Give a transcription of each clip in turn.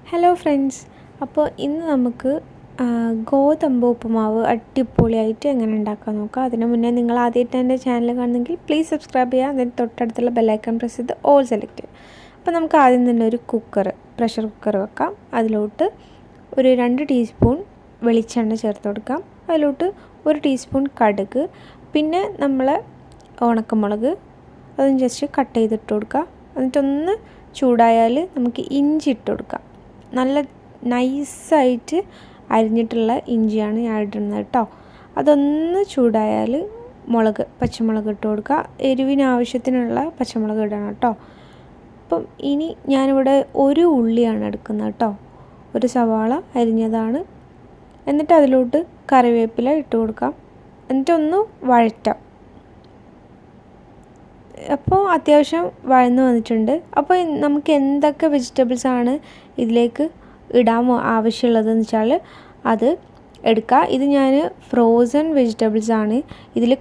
Hello friends, അപ്പോൾ ഇന്ന് നമുക്ക് ഗോതമ്പ് ഉപ്പുമാവ് അടിപൊളിയായിട്ട് എങ്ങനെ ഉണ്ടാക്കാൻ നോക്കാം. അതിന് മുന്നേ നിങ്ങൾ ആദ്യമായിട്ട് എൻ്റെ ചാനൽ കാണുന്നെങ്കിൽ പ്ലീസ് സബ്സ്ക്രൈബ് ചെയ്യുക. അതിന് തൊട്ടടുത്തുള്ള ബെല്ലൈക്കൺ പ്രസ് ചെയ്ത് ഓൾ സെലക്ട് ചെയ്യുക. അപ്പോൾ നമുക്ക് ആദ്യം തന്നെ ഒരു പ്രഷർ കുക്കർ വെക്കാം. അതിലോട്ട് ഒരു 2 ടീസ്പൂൺ വെളിച്ചെണ്ണ ചേർത്ത് കൊടുക്കാം. അതിലോട്ട് 1 ടീസ്പൂൺ കടുക്, പിന്നെ നമ്മൾ ഉണക്കമുളക് അതും ജസ്റ്റ് കട്ട് ചെയ്തിട്ട് കൊടുക്കുക. എന്നിട്ടൊന്ന് ചൂടായാൽ നമുക്ക് ഇഞ്ചി ഇട്ട് കൊടുക്കാം. നല്ല നൈസായിട്ട് അരിഞ്ഞിട്ടുള്ള ഇഞ്ചിയാണ് ഞാൻ ഇടുന്നത് കേട്ടോ. അതൊന്ന് ചൂടായാൽ പച്ചമുളക് ഇട്ട് കൊടുക്കുക. എരിവിന് ആവശ്യത്തിനുള്ള പച്ചമുളക് ഇടണം കേട്ടോ. അപ്പം ഇനി ഞാനിവിടെ ഒരു ഉള്ളിയാണ് എടുക്കുന്നത് കേട്ടോ, ഒരു സവാള അരിഞ്ഞതാണ്. എന്നിട്ട് അതിലോട്ട് കറിവേപ്പില ഇട്ട് കൊടുക്കാം. എന്നിട്ടൊന്ന് വഴറ്റാം. അപ്പോൾ അത്യാവശ്യം വഴന്ന് വന്നിട്ടുണ്ട്. അപ്പോൾ നമുക്ക് എന്തൊക്കെ വെജിറ്റബിൾസാണ് ഇതിലേക്ക് ഇടാൻ ആവശ്യമുള്ളതെന്ന് വെച്ചാൽ അത് എടുക്കുക. ഇത് ഞാൻ ഫ്രോസൺ വെജിറ്റബിൾസാണ്. ഇതിൽ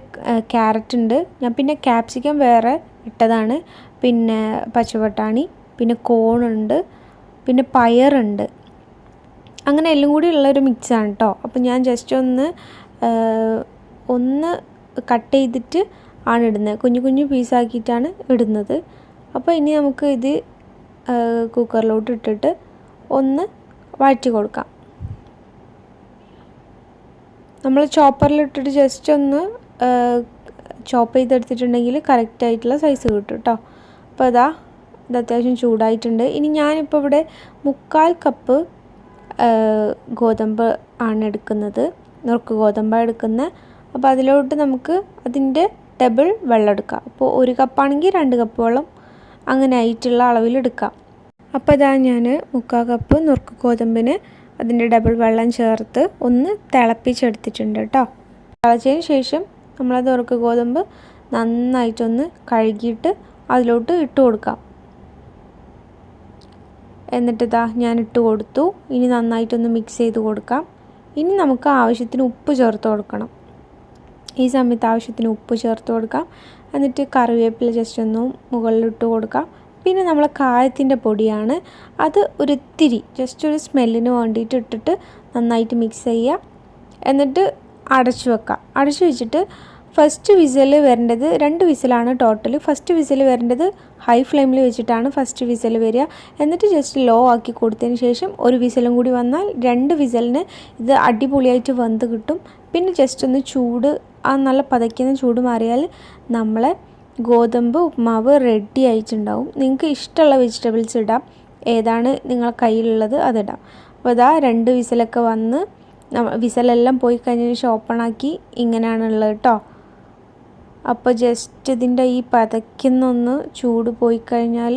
ക്യാരറ്റ് ഉണ്ട്, ഞാൻ പിന്നെ ക്യാപ്സിക്കം വേറെ ഇട്ടതാണ്, പിന്നെ പച്ചബട്ടാണി, പിന്നെ കോണുണ്ട്, പിന്നെ പയറുണ്ട്. അങ്ങനെ എല്ലാം കൂടി ഉള്ളൊരു മിക്സാണ് കേട്ടോ. അപ്പോൾ ഞാൻ ജസ്റ്റ് ഒന്ന് കട്ട് ചെയ്തിട്ട് ആണ് ഇടുന്നത്, കുഞ്ഞു കുഞ്ഞു പീസാക്കിയിട്ടാണ് ഇടുന്നത്. അപ്പോൾ ഇനി നമുക്ക് ഇത് കുക്കറിലോട്ട് ഇട്ടിട്ട് ഒന്ന് വഴറ്റി കൊടുക്കാം. നമ്മൾ ചോപ്പറിലിട്ടിട്ട് ജസ്റ്റ് ഒന്ന് ചോപ്പ് ചെയ്തെടുത്തിട്ടുണ്ടെങ്കിൽ കറക്റ്റായിട്ടുള്ള സൈസ് കിട്ടും കേട്ടോ. അപ്പോൾ ഇത് അത്യാവശ്യം ചൂടായിട്ടുണ്ട്. ഇനി ഞാനിപ്പോൾ ഇവിടെ 3/4 കപ്പ് ഗോതമ്പ് ആണ് എടുക്കുന്നത്, നുറുക്ക് ഗോതമ്പാണ് എടുക്കുന്നത്. അപ്പോൾ അതിലോട്ട് നമുക്ക് അതിൻ്റെ ഡബിൾ വെള്ളം എടുക്കാം. അപ്പോൾ 1 കപ്പാണെങ്കിൽ 2 കപ്പ് വെള്ളം അങ്ങനെ ആയിട്ടുള്ള അളവിലെടുക്കാം. അപ്പോൾ ഇതാ ഞാൻ 3/4 കപ്പ് നുറുക്ക് ഗോതമ്പിന് അതിൻ്റെ ഡബിൾ വെള്ളം ചേർത്ത് ഒന്ന് തിളപ്പിച്ചെടുത്തിട്ടുണ്ട് കേട്ടോ. തിളച്ചതിന് ശേഷം നമ്മളത് നുറുക്ക് ഗോതമ്പ് നന്നായിട്ടൊന്ന് കഴുകിയിട്ട് അതിലോട്ട് ഇട്ട് കൊടുക്കാം. എന്നിട്ട് ഞാൻ ഇട്ട് കൊടുത്തു. ഇനി നന്നായിട്ടൊന്ന് മിക്സ് ചെയ്ത് കൊടുക്കാം. ഇനി നമുക്ക് ആവശ്യത്തിന് ഉപ്പ് ചേർത്ത് കൊടുക്കണം. ഈ സമയത്ത് ആവശ്യത്തിന് ഉപ്പ് ചേർത്ത് കൊടുക്കാം. എന്നിട്ട് കറിവേപ്പില ജസ്റ്റ് ഒന്ന് മുകളിലിട്ട് കൊടുക്കാം. പിന്നെ നമ്മൾ കായത്തിൻ്റെ പൊടിയാണ്, അത് ഒരിത്തിരി ജസ്റ്റ് ഒരു സ്മെല്ലിന് വേണ്ടിയിട്ട് ഇട്ടിട്ട് നന്നായിട്ട് മിക്സ് ചെയ്യുക. എന്നിട്ട് അടച്ചു വെക്കാം. അടച്ചു വെച്ചിട്ട് ഫസ്റ്റ് വിസിൽ വരേണ്ടത് 2 വിസിലാണ് ടോട്ടൽ. ഫസ്റ്റ് വിസിൽ വരേണ്ടത് ഹൈ ഫ്ലെയിമിൽ വെച്ചിട്ടാണ് ഫസ്റ്റ് വിസിൽ വരിക. എന്നിട്ട് ജസ്റ്റ് ലോ ആക്കി കൊടുത്തതിന് ശേഷം 1 വിസിലും കൂടി വന്നാൽ 2 വിസിലിന് ഇത് അടിപൊളിയായിട്ട് വെന്ത് കിട്ടും. പിന്നെ ജസ്റ്റ് ഒന്ന് ചൂട് നല്ല പതയ്ക്കുന്ന ചൂട് മാറിയാൽ നമ്മളെ ഗോതമ്പ് ഉപ്മാവ് റെഡി ആയിട്ടുണ്ടാവും. നിങ്ങൾക്ക് ഇഷ്ടമുള്ള വെജിറ്റബിൾസ് ഇടാം, ഏതാണ് നിങ്ങളെ കയ്യിലുള്ളത് അതിടാം. അപ്പോൾ 2 വിസിലൊക്കെ വന്ന് വിസിലെല്ലാം പോയി കഴിഞ്ഞതിന് ശേഷം ഓപ്പണാക്കി ഇങ്ങനെയാണുള്ളത് കേട്ടോ. അപ്പോൾ ജസ്റ്റ് ഇതിൻ്റെ ഈ പതയ്ക്കുന്നൊന്ന് ചൂട് പോയി കഴിഞ്ഞാൽ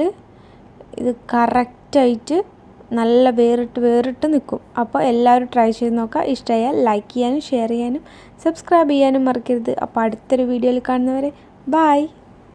ഇത് കറക്റ്റായിട്ട് നല്ല വേറിട്ട് നിൽക്കും. അപ്പോൾ എല്ലാവരും ട്രൈ ചെയ്ത് നോക്കുക. ഇഷ്ടമായാൽ ലൈക്ക് ചെയ്യാനും ഷെയർ ചെയ്യാനും സബ്സ്ക്രൈബ് ചെയ്യാനും മറക്കരുത്. അപ്പോൾ അടുത്തൊരു വീഡിയോയിൽ കാണുന്നവരെ ബൈ.